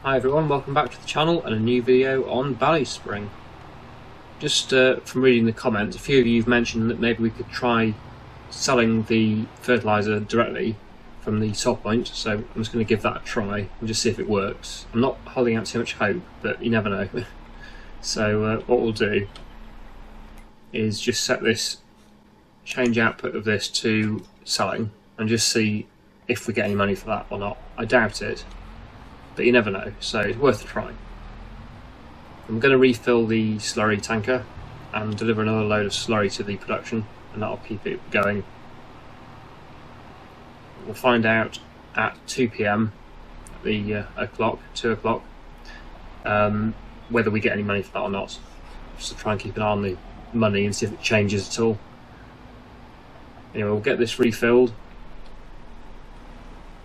Hi everyone, welcome back to the channel and a new video on BallySpring. Just from reading the comments, a few of you have mentioned that maybe we could try selling the fertiliser directly from the soil point, so I'm just going to give that a try and just see if it works. I'm not holding out too much hope, but you never know. So what we'll do is just set this change output of this to selling and just see if we get any money for that or not. I doubt it, but you never know, so it's worth a try. I'm going to refill the slurry tanker and deliver another load of slurry to the production, and that'll keep it going. We'll find out at 2 PM at the 2 o'clock, whether we get any money for that or not. Just to try and keep an eye on the money and see if it changes at all. Anyway, we'll get this refilled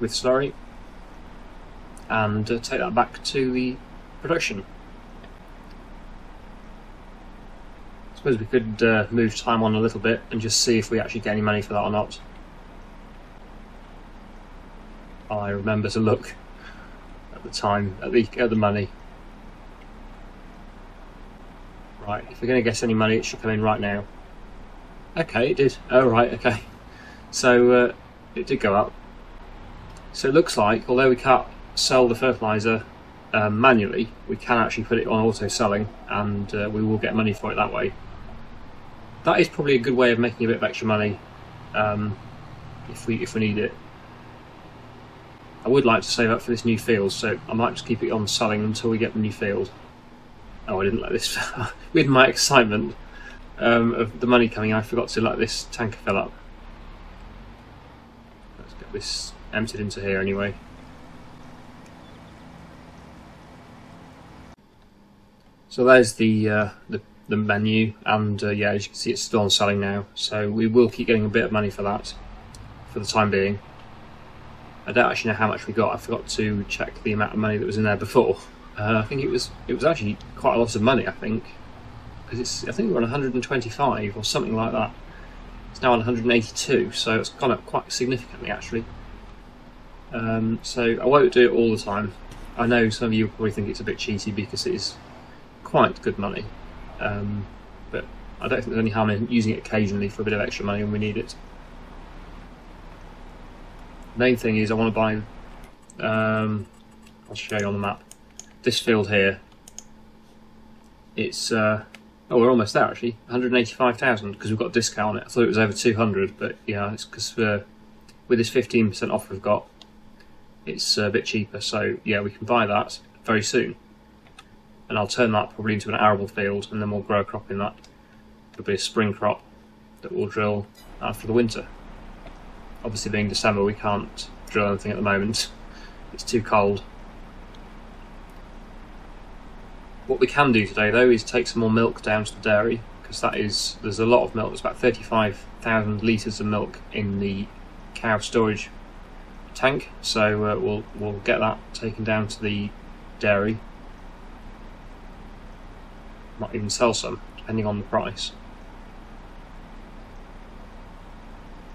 with slurry and take that back to the production. I suppose we could move time on a little bit and just see if we actually get any money for that or not. I remember to look at the time, at the money. Right, if we're going to get any money, it should come in right now. Okay, it did. Oh right, okay. So it did go up. So it looks like, although we can't sell the fertiliser manually, we can actually put it on auto selling, and we will get money for it that way. That is probably a good way of making a bit of extra money if we need it. I would like to save up for this new field, so I might just keep it on selling until we get the new field. Oh, I didn't let this. With my excitement of the money coming, I forgot to let this tanker fill up. Let's get this emptied into here anyway. So there's the menu, and yeah, as you can see, it's still on selling now. So we will keep getting a bit of money for that for the time being. I don't actually know how much we got. I forgot to check the amount of money that was in there before. I think it was actually quite a lot of money. I think because I think we were on 125 or something like that. It's now on 182, so it's gone up quite significantly actually. So I won't do it all the time. I know some of you will probably think it's a bit cheaty because it is quite good money, but I don't think there's any harm in using it occasionally for a bit of extra money when we need it. The main thing is I want to buy, I'll show you on the map, this field here. It's, oh, we're almost there actually, 185,000 because we've got a discount on it. I thought it was over 200, but yeah, it's because with this 15% off we've got, it's a bit cheaper, so yeah, we can buy that very soon. And I'll turn that probably into an arable field, and then we'll grow a crop in that. It'll be a spring crop that we'll drill after the winter. Obviously being December we can't drill anything at the moment, it's too cold. What we can do today though is take some more milk down to the dairy, because there's a lot of milk. There's about 35,000 litres of milk in the cow storage tank, so we'll get that taken down to the dairy. Might even sell some, depending on the price.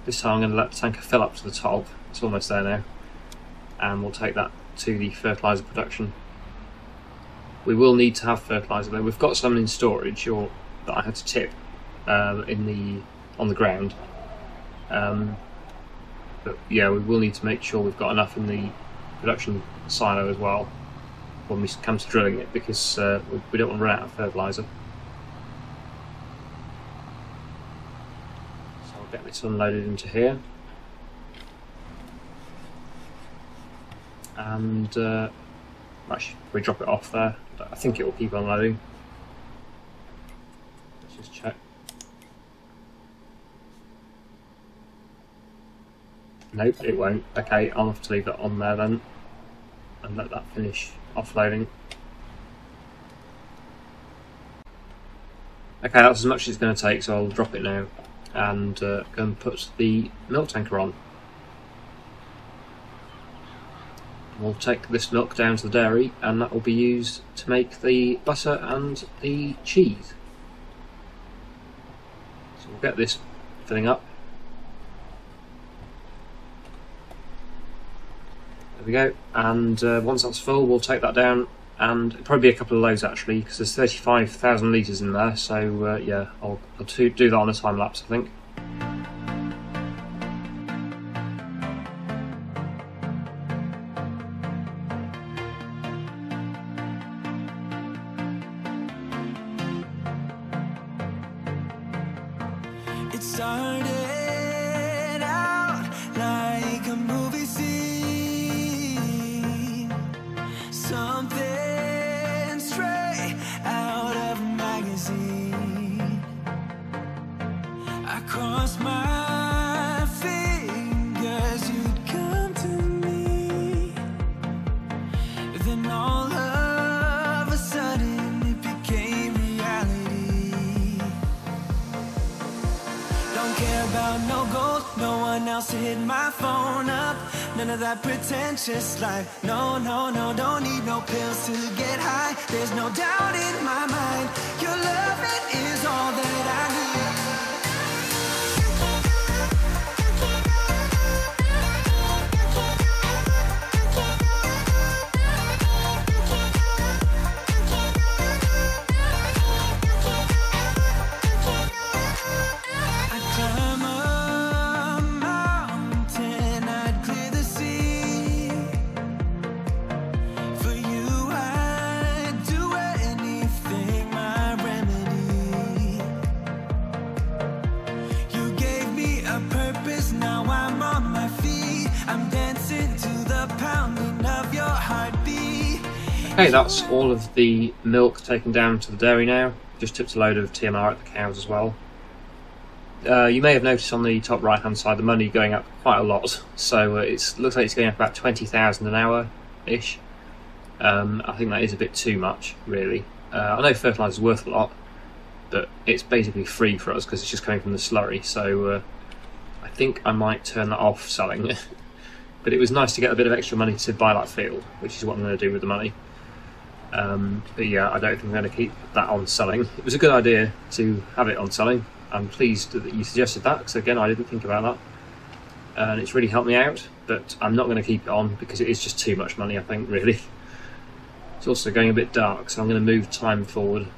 This time I'm going to let the tanker fill up to the top. It's almost there now, and we'll take that to the fertiliser production. We will need to have fertiliser though. We've got some in storage, or that I had to tip on the ground. But yeah, we will need to make sure we've got enough in the production silo as well when we come to drilling it, because we don't want to run out of fertiliser. So I'll get this unloaded into here, and actually we drop it off there. I think it will keep unloading. Let's just check. Nope, it won't. Okay, I'll have to leave that on there then and let that finish offloading. Okay, that's as much as it's going to take, so I'll drop it now and go and put the milk tanker on. We'll take this milk down to the dairy, and that will be used to make the butter and the cheese. So we'll get this filling up. we go, and once that's full we'll take that down, and it'll probably be a couple of loads actually, because there's 35,000 litres in there, so yeah, I'll do that on a time lapse I think. It started out like a movie scene, something straight out of a magazine. I crossed my fingers you'd come to me, then all of a sudden it became reality. Don't care about no gold, no one else to hit my phone up. None of that pretentious life. No, no, no, don't need no pills to get high. There's no doubt in my mind, your love it is all that I need. I'd climb a mountain, I'd clear the sea. For you I'd do anything, my remedy. You gave me a purpose, now I'm on my feet. I'm dancing to the pounding of your heartbeat. Okay, that's all of the milk taken down to the dairy now. Just tipped a load of TMR at the cows as well. You may have noticed on the top right hand side the money going up quite a lot, so it looks like it's going up about 20,000 an hour ish. I think that is a bit too much really. I know fertiliser is worth a lot, but it's basically free for us because it's just coming from the slurry, so I think I might turn that off selling. But it was nice to get a bit of extra money to buy that field, which is what I'm going to do with the money. But yeah, I don't think I'm going to keep that on selling. It was a good idea to have it on selling. I'm pleased that you suggested that, because again I didn't think about that, and it's really helped me out, but I'm not going to keep it on because it is just too much money I think really. It's also going a bit dark, so I'm going to move time forward,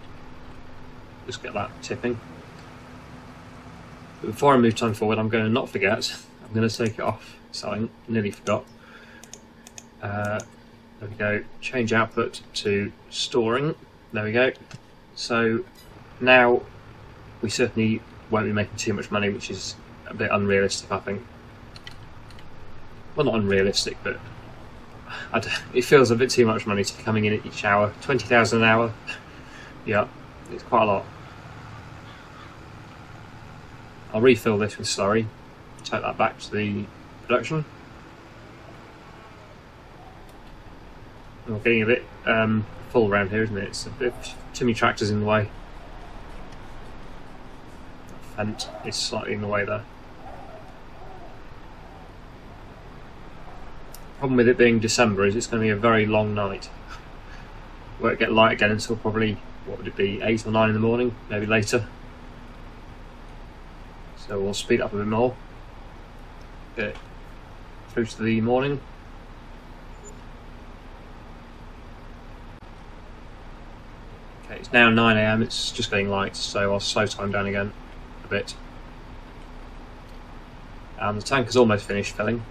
just get that tipping. But before I move time forward I'm going to not forget, I'm going to take it off selling, nearly forgot. There we go, change output to storing, there we go. So now we certainly won't be making too much money, which is a bit unrealistic I think. Well, not unrealistic, but it feels a bit too much money to be coming in at each hour. 20,000 an hour, yeah, it's quite a lot. I'll refill this with slurry, take that back to the production. We're getting a bit full around here, isn't it? It's a bit too many tractors in the way. The fence is slightly in the way there. Problem with it being December is it's going to be a very long night. Won't get light again until probably, what would it be, 8 or 9 in the morning, maybe later. So we'll speed up a bit more. Get it through to the morning. Okay, it's now 9 AM, it's just getting light, so I'll slow time down again a bit. And the tank is almost finished filling.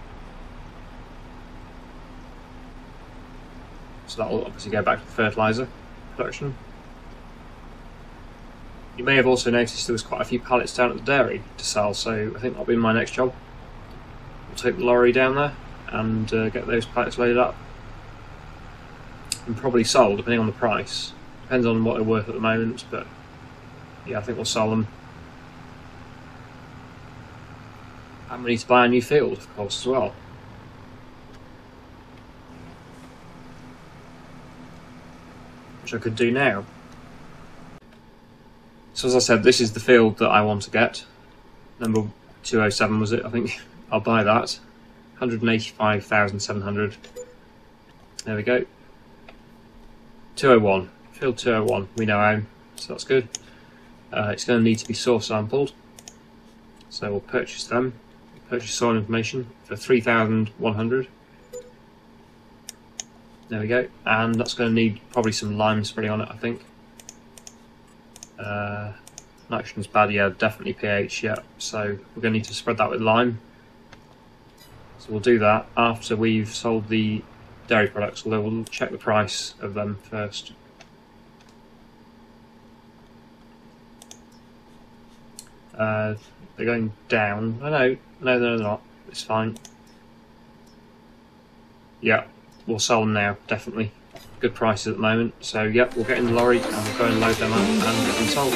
So that will obviously go back to the fertiliser production. You may have also noticed there was quite a few pallets down at the dairy to sell, so I think that'll be my next job. We'll take the lorry down there and get those pallets loaded up and probably sold, depending on the price. Depends on what they're worth at the moment, but yeah, I think we'll sell them. And we need to buy a new field, of course, as well. Which I could do now. So as I said, this is the field that I want to get. Number 207 was it, I think. I'll buy that. 185,700. There we go. 201. Field 201, we now own, so that's good. It's going to need to be soil sampled. So we'll purchase them. Purchase soil information for 3,100. There we go, and that's going to need probably some lime spreading on it, I think. Nitrogen's bad, yeah, definitely pH, yeah. So we're going to need to spread that with lime. So we'll do that after we've sold the dairy products, although we'll check the price of them first. They're going down. Oh, no, they're not. It's fine. Yeah, we'll sell them now, definitely. Good prices at the moment. So, yeah, we'll get in the lorry and we'll go and load them up and get them sold.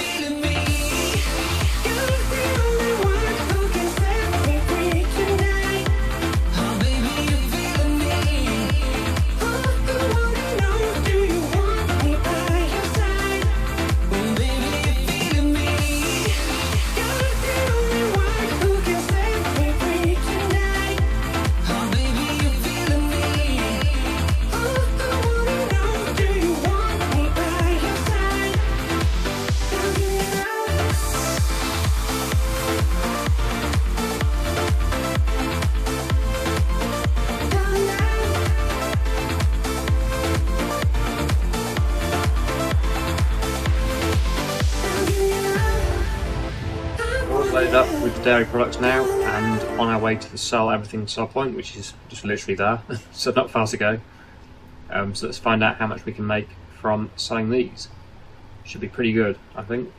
Loaded up with the dairy products now, and on our way to the sell everything sell point, which is just literally there, so not far to go. So let's find out how much we can make from selling these. Should be pretty good, I think.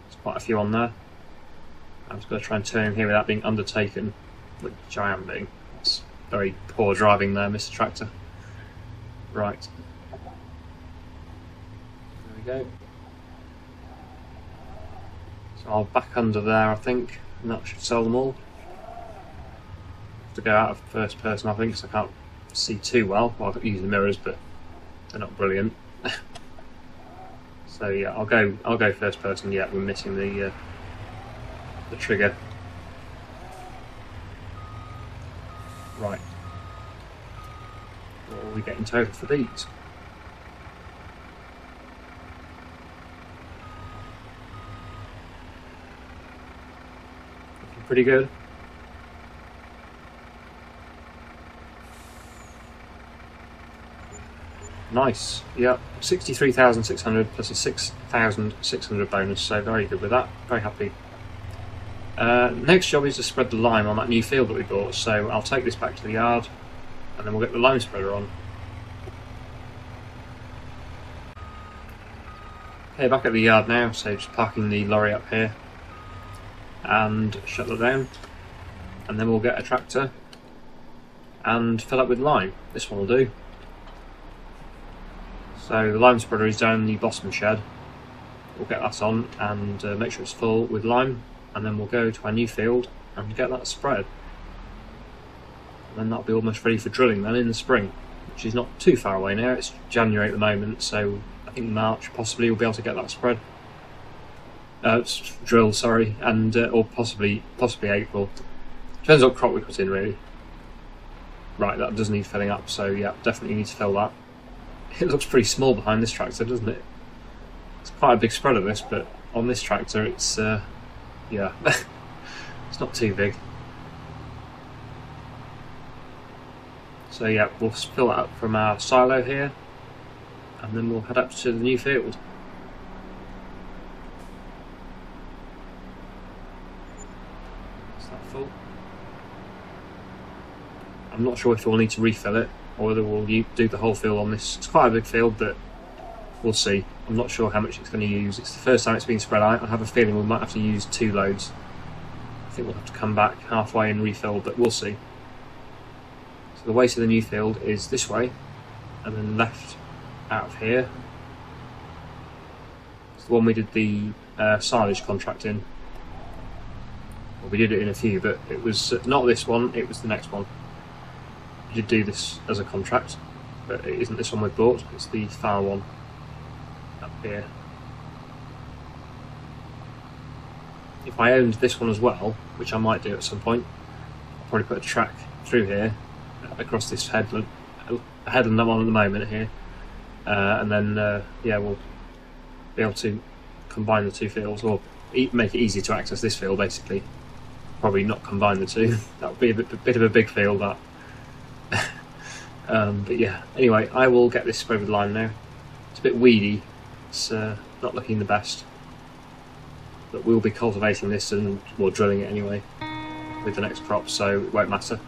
There's quite a few on there. I'm just going to try and turn here without being undertaken, which I am being. It's very poor driving there, Mr. Tractor. Right. There we go. So I'll back under there, I think, and that should sell them all. Have to go out of first person, I think, because I can't see too well. Well, I could use the mirrors, but they're not brilliant. So yeah, I'll go first person. Yeah, we're missing the trigger. Right. What will we get in total for these? Pretty good. Nice. Yep. 63,600 plus a 6,600 bonus, so very good with that. Very happy. Next job is to spread the lime on that new field that we bought, so I'll take this back to the yard and then we'll get the lime spreader on. Okay, back at the yard now, so just parking the lorry up here and shut that down, and then we'll get a tractor and fill up with lime. This one will do. So the lime spreader is down in the bottom shed. We'll get that on and make sure it's full with lime, and then we'll go to our new field and get that spread. And then that'll be almost ready for drilling then in the spring, which is not too far away now. It's January at the moment, so I think March possibly we'll be able to get that spread. Drill, sorry, and or possibly April. Depends what crop we put in, really. Right, that does need filling up, so yeah, definitely need to fill that. It looks pretty small behind this tractor, doesn't it? It's quite a big spread of this, but on this tractor it's, yeah, it's not too big. So yeah, we'll fill that up from our silo here, and then we'll head up to the new field. Full. I'm not sure if we'll need to refill it or whether we'll do the whole field on this. It's quite a big field, but we'll see. I'm not sure how much it's going to use. It's the first time it's been spread out. I have a feeling we might have to use 2 loads. I think we'll have to come back halfway and refill, but we'll see. So the way to the new field is this way, and then left out of here. It's the one we did the silage contract in. Well, we did it in a few, but it was not this one, it was the next one. We did do this as a contract, but it isn't this one we bought, it's the far one up here. If I owned this one as well, which I might do at some point, I'll probably put a track through here, across this headland I'm on at the moment here, and then yeah, we'll be able to combine the 2 fields, or make it easier to access this field basically. Probably not combine the 2. That would be a bit of a big field, that. But yeah, anyway, I will get this spread with line now. It's a bit weedy, it's not looking the best, but we'll be cultivating this and we're drilling it anyway with the next crop, so it won't matter.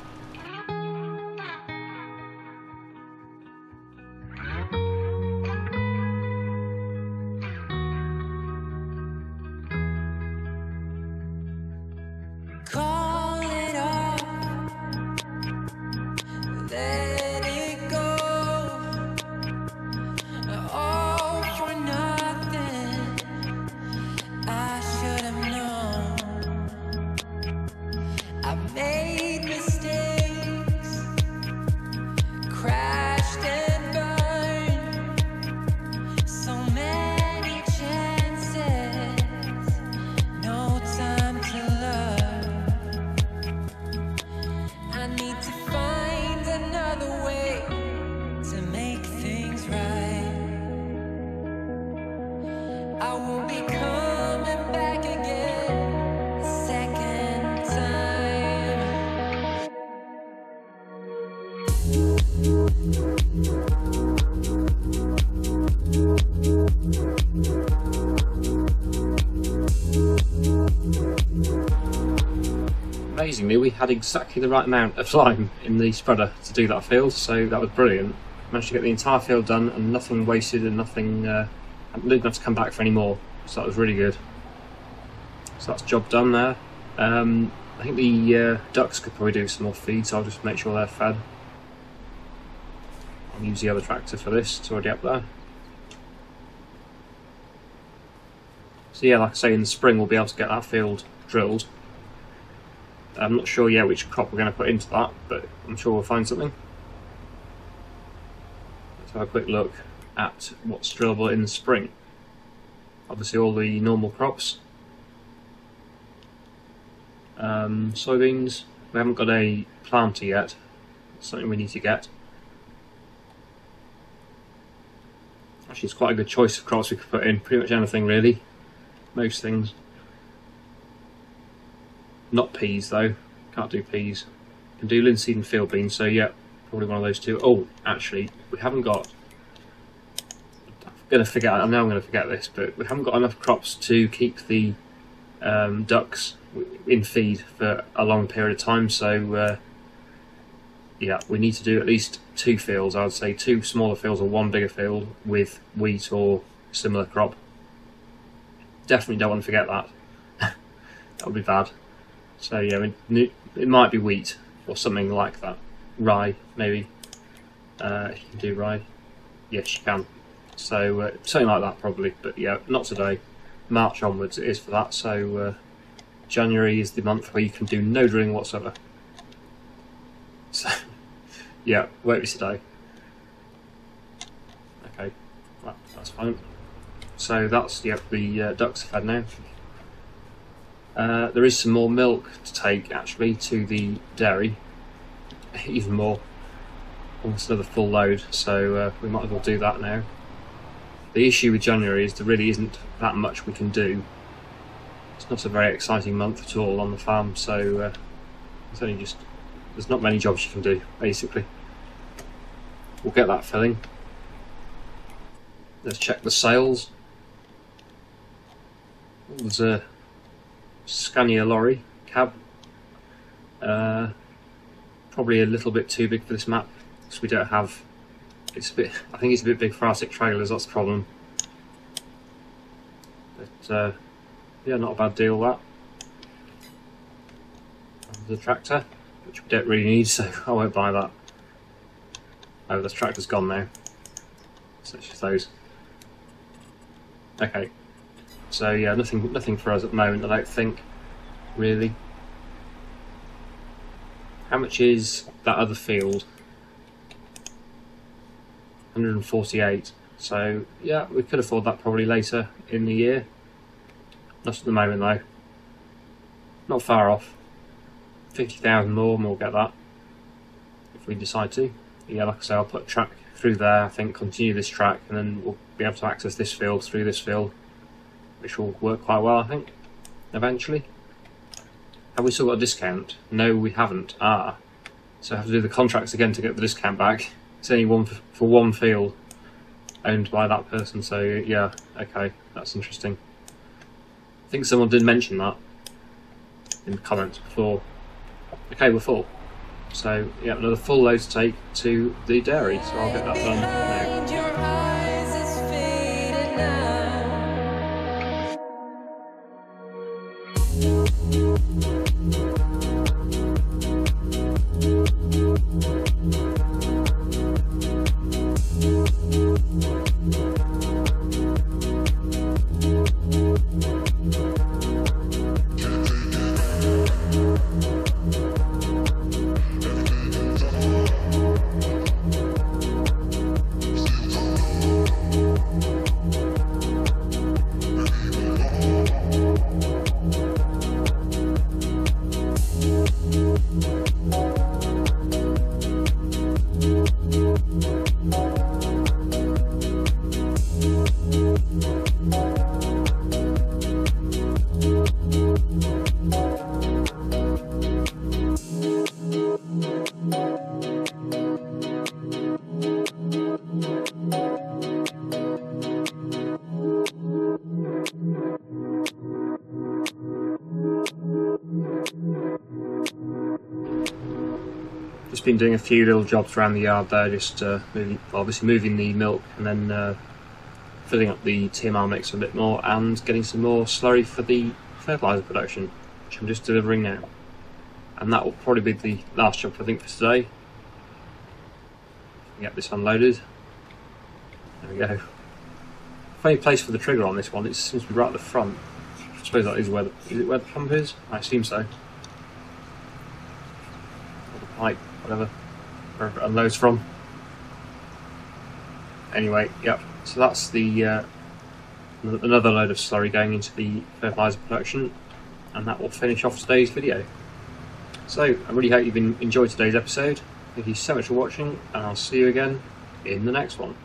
Amazingly, we had exactly the right amount of lime in the spreader to do that field, so that was brilliant. Managed to get the entire field done and nothing wasted and nothing, didn't have to come back for any more, so that was really good. So that's job done there. I think the ducks could probably do some more feed, so I'll just make sure they're fed. I'll use the other tractor for this, it's already up there. So yeah, like I say, in the spring we'll be able to get that field drilled. I'm not sure yet which crop we're going to put into that, but I'm sure we'll find something. Let's have a quick look at what's drillable in the spring. Obviously all the normal crops. Soybeans, we haven't got a planter yet, it's something we need to get. Actually, it's quite a good choice of crops we could put in, pretty much anything really, most things. Not peas though, can't do peas. Can do linseed and field beans, so yeah, probably one of those two. Oh, actually, we haven't got, I know I'm going to forget this, but we haven't got enough crops to keep the ducks in feed for a long period of time, so yeah, we need to do at least 2 fields. I would say 2 smaller fields or 1 bigger field with wheat or similar crop. Definitely don't want to forget that. That would be bad. So yeah, it might be wheat or something like that. Rye, maybe. If you can do rye. Yes, you can. So something like that probably, but yeah, not today. March onwards it is for that, so January is the month where you can do no drilling whatsoever. So yeah, won't be today. Okay, well, that's fine. So that's, yeah, the ducks are fed now. There is some more milk to take actually to the dairy, even more, almost another full load, so we might as well do that now. The issue with January is there really isn't that much we can do. It's not a very exciting month at all on the farm, so it's only just, there's not many jobs you can do basically. We'll get that filling. Let's check the sails. There's a Scania lorry cab, probably a little bit too big for this map because we don't have, it's a bit, I think it's a bit big for Arctic trailers, that's the problem. But yeah, not a bad deal that. And the tractor, which we don't really need, so I won't buy that. Oh, the tractor's gone now, so it's just those. Okay. So yeah, nothing for us at the moment, I don't think, really. How much is that other field? 148. So yeah, we could afford that probably later in the year. Not at the moment though. Not far off. 50,000 more and we'll get that if we decide to. But yeah, like I say, I'll put a track through there, I think, continue this track, and then we'll be able to access this field through this field, which will work quite well, I think, eventually. Have we still got a discount? No, we haven't. Ah, so I have to do the contracts again to get the discount back. It's only one for one field owned by that person, so yeah, okay, that's interesting. I think someone did mention that in the comments before. Okay, we're full. So yeah, another full load to take to the dairy, so I'll get that done now. Just been doing a few little jobs around the yard there, just obviously moving the milk and then filling up the TMR mixer a bit more and getting some more slurry for the fertiliser production, which I'm just delivering now. And that will probably be the last job I think for today. Get this unloaded. There we go. Funny place for the trigger on this one, it seems to be right at the front. I suppose that is where the pump is? I assume so. Or the pipe, whatever, wherever it unloads from. Anyway, yep, so that's the another load of slurry going into the fertiliser production, and that will finish off today's video. So, I really hope you've enjoyed today's episode. Thank you so much for watching, and I'll see you again in the next one.